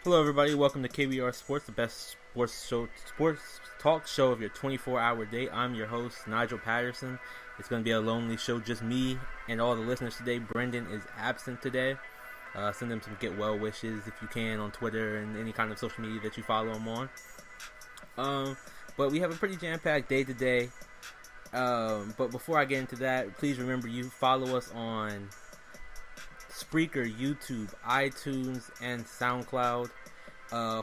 Hello, everybody. Welcome to KBR Sports, the best sports talk show of your 24-hour day. I'm your host, Nigel Patterson. It's going to be a lonely show, just me and all the listeners today. Brendan is absent today. Send him some get well wishes if you can on Twitter and any kind of social media that you follow him on. But we have a pretty jam-packed day today. But before I get into that, please remember you follow us on Spreaker, YouTube, iTunes, and SoundCloud.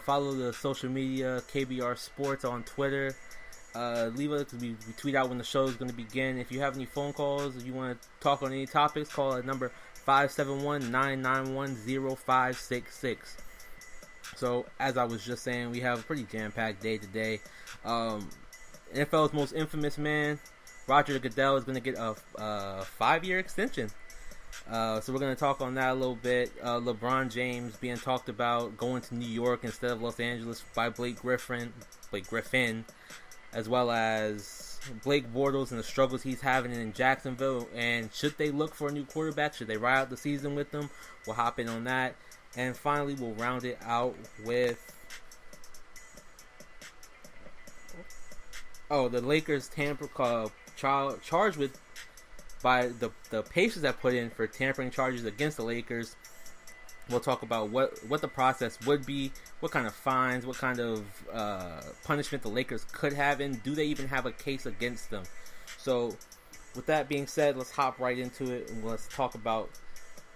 Follow the social media, KBR Sports on Twitter. Leave us, we tweet out when the show is going to begin. If you have any phone calls, if you want to talk on any topics, call at number 571-991-0566. So, as I was just saying, we have a pretty jam-packed day today. NFL's most infamous man, Roger Goodell, is going to get a 5-year extension. So we're going to talk on that a little bit. LeBron James being talked about going to New York instead of Los Angeles by Blake Griffin, as well as Blake Bortles and the struggles he's having in Jacksonville. And should they look for a new quarterback? Should they ride out the season with them? We'll hop in on that. And finally, we'll round it out with the Lakers charged with by the Pacers that put in for tampering charges against the Lakers. We'll talk about what the process would be, what kind of fines, what kind of punishment the Lakers could have, and do they even have a case against them? So, with that being said, let's hop right into it and let's talk about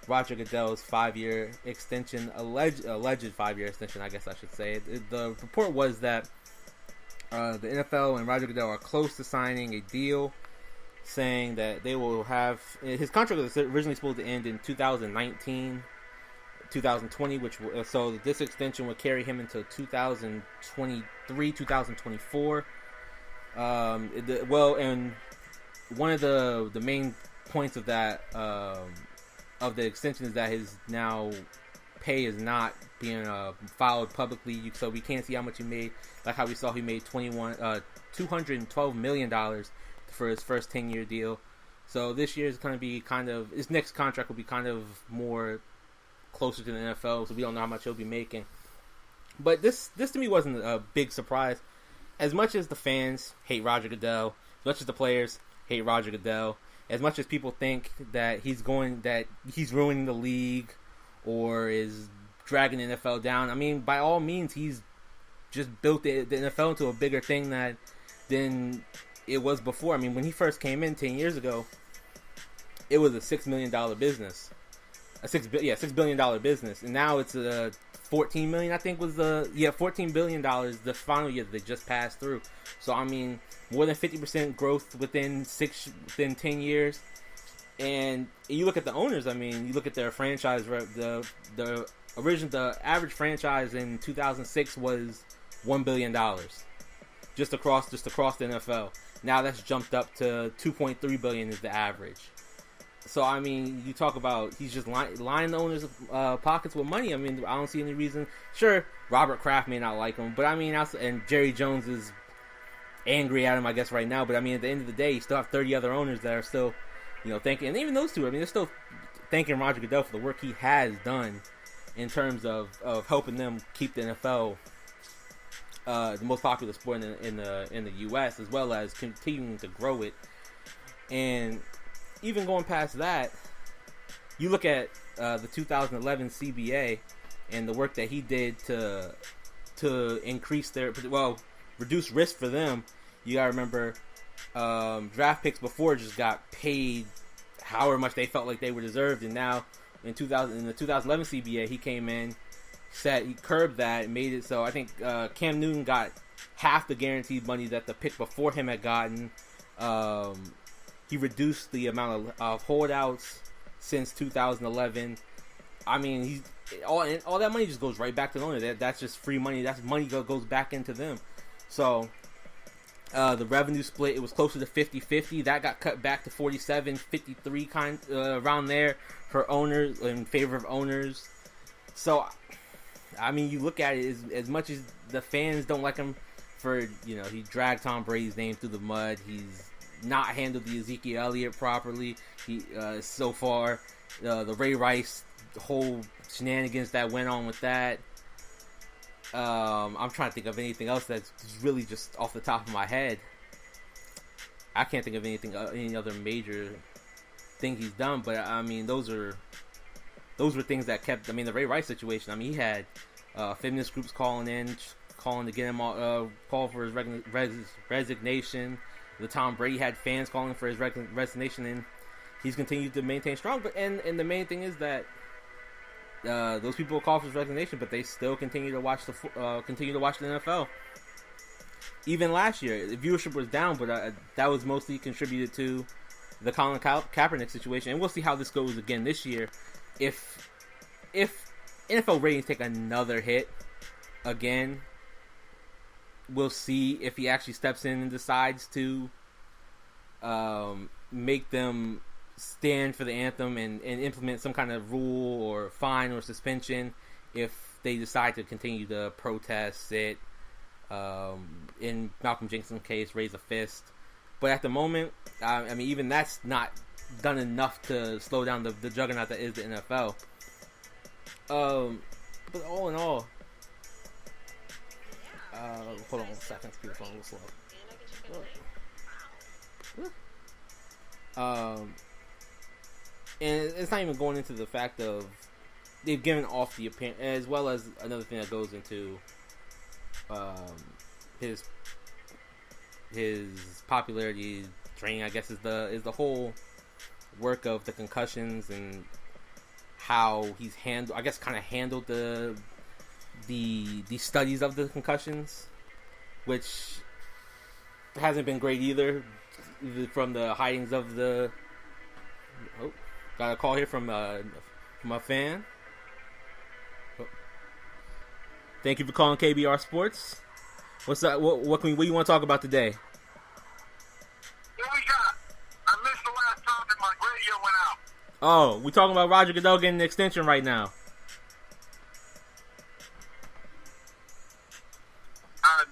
Roger Goodell's 5-year extension, alleged 5-year extension, I guess I should say. The report was that the NFL and Roger Goodell are close to signing a deal, saying that they will have his contract was originally supposed to end in 2019, 2020, so this extension would carry him into 2023, 2024. And one of the main points of that of the extension is that his now pay is not being filed publicly, so we can't see how much he made. Like how we saw he made $212 million for his first 10-year deal. So this year is going to be his next contract will be kind of more closer to the NFL, so we don't know how much he'll be making. But this to me wasn't a big surprise. As much as the fans hate Roger Goodell, as much as the players hate Roger Goodell, as much as people think that he's ruining the league or is dragging the NFL down, I mean, by all means, he's just built the NFL into a bigger thing than it was before. I mean, when he first came in 10 years ago, it was a $6 million business. $6 billion business. And now it's a $14 million, I think was $14 billion the final year that they just passed through. So, I mean, more than 50% growth within 10 years. And you look at the owners, I mean, you look at their franchise, the average franchise in 2006 was $1 billion. Just across the NFL. Now that's jumped up to $2.3 billion is the average. So, I mean, you talk about he's just lining the owners' pockets with money. I mean, I don't see any reason. Sure, Robert Kraft may not like him, but I mean, and Jerry Jones is angry at him, I guess, right now. But I mean, at the end of the day, you still have 30 other owners that are still, thanking, and even those two, I mean, they're still thanking Roger Goodell for the work he has done in terms of helping them keep the NFL the most popular sport in the U.S., as well as continuing to grow it. And even going past that, you look at the 2011 CBA and the work that he did to increase reduce risk for them. You gotta remember, draft picks before just got paid however much they felt like they were deserved, and now in the 2011 CBA, he came in. He curbed that and made it so I think Cam Newton got half the guaranteed money that the pick before him had gotten. He reduced the amount of holdouts since 2011. I mean, all that money just goes right back to the owner. That's just free money. That's money that goes back into them. So the revenue split, it was closer to 50-50. That got cut back to 47-53 around there for owners, in favor of owners. So, I mean, you look at it, as much as the fans don't like him for, he dragged Tom Brady's name through the mud. He's not handled the Ezekiel Elliott properly. So far, the Ray Rice, the whole shenanigans that went on with that. I'm trying to think of anything else that's really just off the top of my head. I can't think of any other major thing he's done, but I mean, those were things that kept. I mean, the Ray Rice situation. I mean, he had feminist groups calling to get him call for his resignation. The Tom Brady had fans calling for his resignation, and he's continued to maintain strong. But and the main thing is that those people call for his resignation, but they still continue to watch the NFL. Even last year, the viewership was down, but that was mostly contributed to the Colin Kaepernick situation. And we'll see how this goes again this year. If NFL ratings take another hit again, we'll see if he actually steps in and decides to make them stand for the anthem and implement some kind of rule or fine or suspension if they decide to continue to protest, sit, in Malcolm Jenkins' case, raise a fist. But at the moment, I mean, even that's not done enough to slow down the juggernaut that is the NFL. But all in all, hold on 1 second, keep the phone a little slow. And it's not even going into the fact of they've given off the appearance, as well as another thing that goes into his popularity draining, I guess, is the whole work of the concussions and how he's handled the studies of the concussions, which hasn't been great either, from the hidings of the. Oh, got a call here from a fan. Oh. Thank you for calling KBR Sports. What's up? What do you want to talk about today? What we got? I missed the last topic. My radio went out. Oh, we're talking about Roger Goodell getting an extension right now.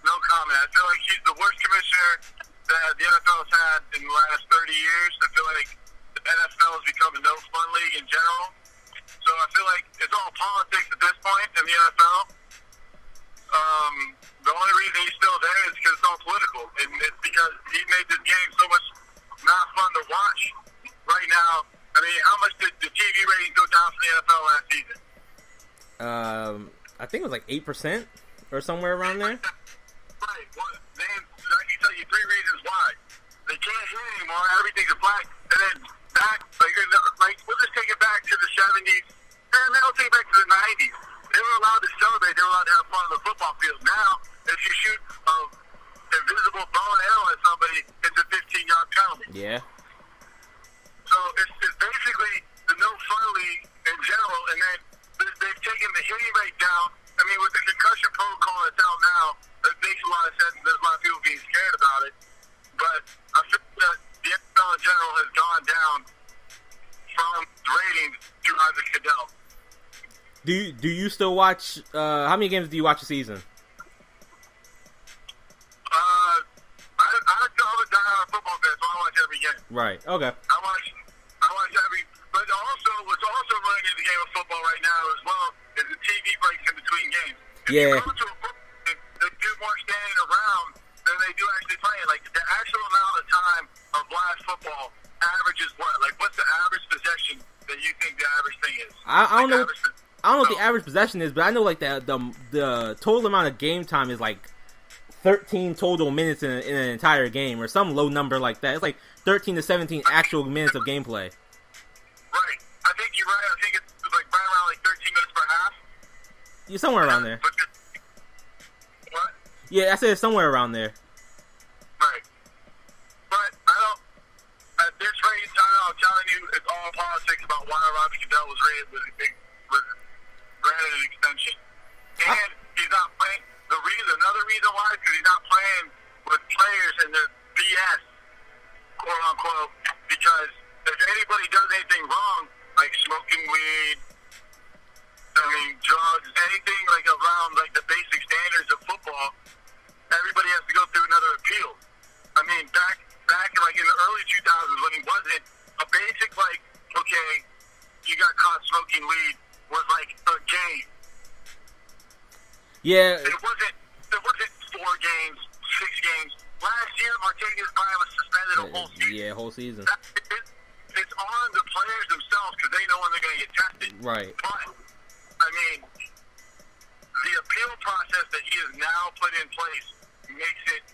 No comment. I feel like he's the worst commissioner that the NFL has had in the last 30 years. I feel like the NFL has become a no-fun league in general. So I feel like it's all politics at this point in the NFL. The only reason he's still there is because it's all political. And it's because he made this game so much not fun to watch right now. I mean, how much did the TV ratings go down for the NFL last season? I think it was like 8% or somewhere around there. Right. Well, then I can tell you 3 reasons why. They can't hear anymore. Everything's a black. And then back, we'll just take it back to the 70s. And then we'll take it back to the 90s. They were allowed to celebrate. They were allowed to have fun on the football field. Now, if you shoot an invisible bow and arrow at somebody, it's a 15-yard penalty. Yeah. So it's basically the no-fun league in general. And then they've taken the hitting rate down. I mean, with the concussion protocol that's out now, it makes a lot of sense. There's a lot of people being scared about it. But I feel that the NFL in general has gone down from the ratings to Roger Goodell. Do you still watch? How many games do you watch a season? I'm a diehard football fan, so I watch every game. Right. Okay. I watch every. But also, what's also running in the game of football right now as well is the TV breaks in between games. If Yeah. you go to a football game, they do more standing around than they do actually playing. Like, the actual amount of time of live football averages what? Like, what's the average possession that you think the average thing is? I don't know. I don't know what the No. average possession is, but I know like the total amount of game time is like 13 total minutes in an entire game, or some low number like that. It's like 13 to 17 actual minutes of gameplay. Right. I think you're right. I think it's like right around like 13 minutes per half. Yeah, somewhere around there. What? Yeah, I said it's somewhere around there. Right. But I don't. At this rate in time, I'm telling you, it's all politics about why Roger Goodell was granted an extension, and he's not playing. Another reason why is because he's not playing with players in the BS, quote unquote. Because if anybody does anything wrong, like smoking weed, drugs, anything like around like the basic standards of football, everybody has to go through another appeal. I mean, back like in the early 2000s when he wasn't a basic like, okay, you got caught smoking weed was like a game. Yeah. It Martavius Bryant was suspended a whole season. Yeah, whole season. It's on the players themselves because they know when they're going to get tested. Right. But, I mean, the appeal process that he has now put in place makes it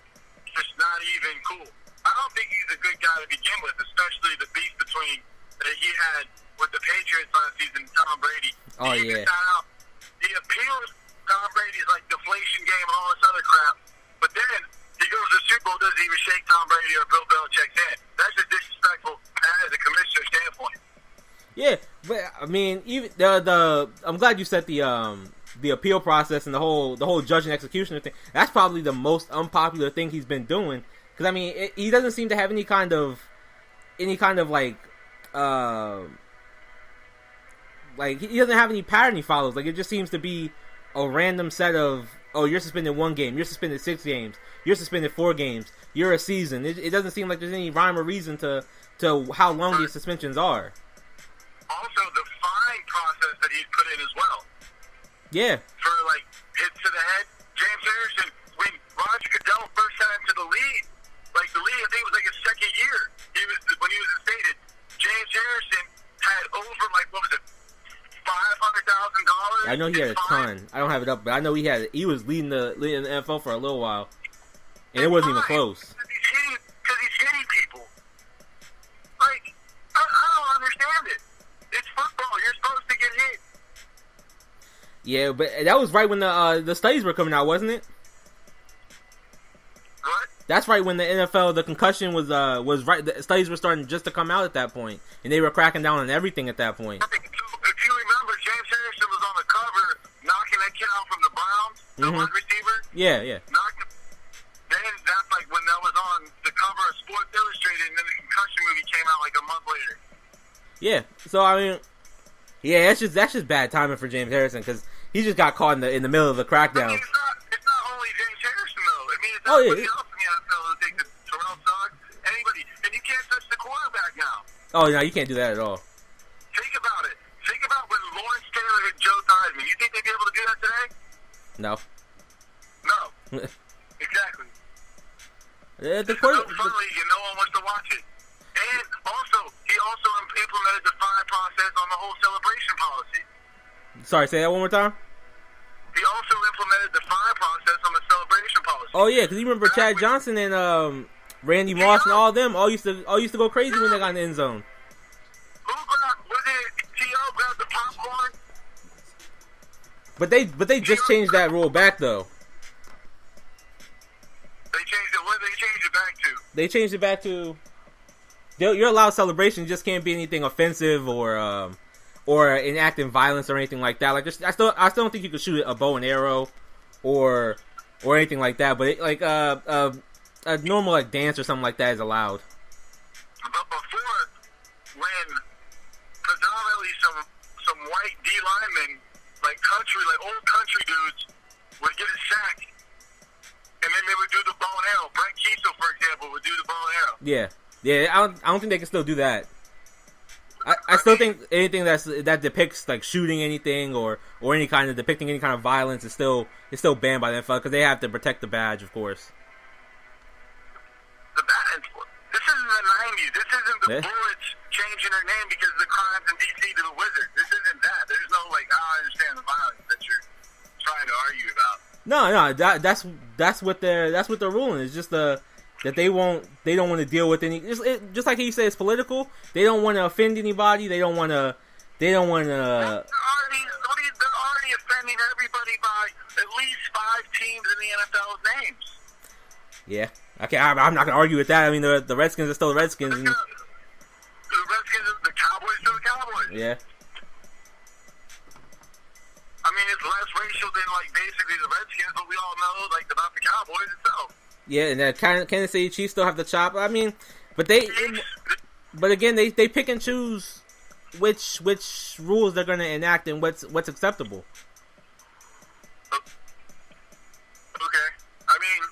just not even cool. I don't think he's a good guy to begin with, especially the beef between that he had with the Patriots last season, Tom Brady. Oh, yeah. He appeals Tom Brady's like deflation game and all this other crap, but then he goes to the Super Bowl, doesn't even shake Tom Brady or Bill Belichick's hand. That's just disrespectful as a commissioner's standpoint. Yeah, but I mean, even the I'm glad you said the appeal process and the whole judge and executioner thing. That's probably the most unpopular thing he's been doing. Because I mean, he doesn't seem to have any kind of like he doesn't have any pattern he follows. Like, it just seems to be a random set of, oh, you're suspended 1 game, you're suspended 6 games, you're suspended 4 games, you're a season. It doesn't seem like there's any rhyme or reason to how long these suspensions are. Also, the fine process that he's put in as well. Yeah. For, like, hits to the head. James Harrison, when Roger Goodell first sent him to the league, like, the league, I think it was like his second year, when he was instated, James Harrison had over, like, what was it, $500,000? I know he had a ton. I don't have it up, but I know he was leading the NFL for a little while, and it wasn't even close. Because he's hitting people. Like, I don't understand it. It's football. You're supposed to get hit. Yeah, but that was right when the studies were coming out, wasn't it? What? That's right when the NFL, the concussion was right. The studies were starting just to come out at that point, and they were cracking down on everything at that point. If you remember, James Harrison was on the cover knocking that kid out from the Browns, the wide receiver. Yeah. Then that's like when that was on the cover of Sports Illustrated, and then the concussion movie came out like a month later. Yeah. So I mean, yeah, that's just bad timing for James Harrison because he just got caught in the middle of the crackdown. I mean, it's not only James Harrison though. I mean, it's everybody else in the NFL who takes the Terrell Suggs, anybody, and you can't touch the quarterback now. Oh no, you can't do that at all. Think about it. Think about when Lawrence Taylor hit Joe Theismann. You think they'd be able to do that today? No. No. Exactly. The it's so fun league and no one wants to watch it. And he also implemented the fine process on the whole celebration policy. Sorry, say that one more time. He also implemented the fine process on the celebration policy. Oh yeah, because you remember Chad Johnson and Randy Moss and all of them all used to go crazy when they got in the end zone. Who grabbed? Was it T.O. grabbed the popcorn? But they just changed that rule back though. They changed it. What did they change it back to? They changed it back to you're allowed celebration, just can't be anything offensive or enacting violence or anything like that. Like I still don't think you could shoot a bow and arrow or anything like that. But a normal like dance or something like that is allowed. But before, when predominantly some white D linemen, like old country dudes, would get a sack, and then they would do the bow and arrow. Brent Kiesel, for example, would do the bow and arrow. Yeah. I don't think they can still do that. I still think anything that depicts like shooting anything or any kind of depicting any kind of violence is still banned by the NFL because they have to protect the badge, of course. The badge. This isn't the '90s. This isn't the Bullets changing their name because the crimes in DC to the Wizards. This isn't that. There's no I understand the violence that you're trying to argue about. No, that's what they're ruling. It's just that they don't want to deal with any. Just like you said, it's political. They don't want to offend anybody. They don't want to. They're already offending everybody by at least 5 teams in the NFL's names. Yeah. Okay, I'm not gonna argue with that. I mean, the Redskins are still the Redskins. The Redskins, the Cowboys, still the Cowboys. Yeah. I mean, it's less racial than basically the Redskins, but we all know about the Cowboys itself. Yeah, and the Kansas City Chiefs still have the chop. I mean, but again, they pick and choose which rules they're going to enact and what's acceptable. Okay, I mean,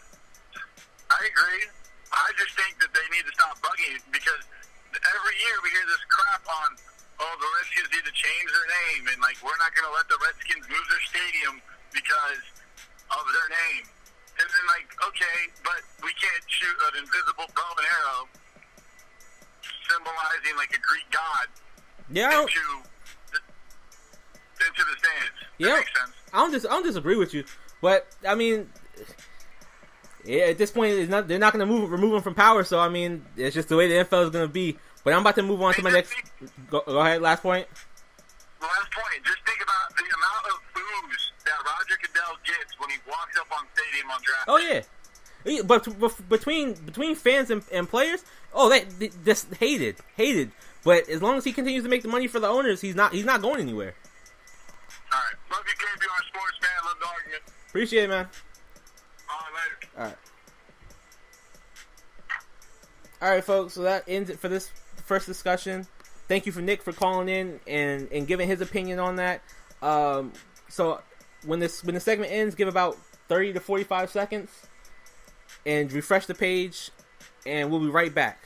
I agree. I just think that they need to stop bugging it because every year we hear this crap on, the Redskins need to change their name and we're not going to let the Redskins move their stadium because of their name. And then, okay, but we can't shoot shoot an invisible bow and arrow, symbolizing like a Greek god, into the stands. That makes sense. I don't disagree with you, but I mean, at this point, they're not going to remove him from power. So I mean, it's just the way the NFL is going to be. But I'm about to move on to my next. Go ahead. Last point. Last point. Just think about the amount of boos that Roger Goodell gets when he walks up on stadium on draft. Oh yeah, but between fans and players, they just hated. But as long as he continues to make the money for the owners, he's not going anywhere. All right, love you, KBR Sports, man. Love the argument. Appreciate it, man. Later. All right. All right, folks. So that ends it for this first discussion. Thank you for Nick for calling in and giving his opinion on that. So when the segment ends, give about 30 to 45 seconds and refresh the page, and we'll be right back.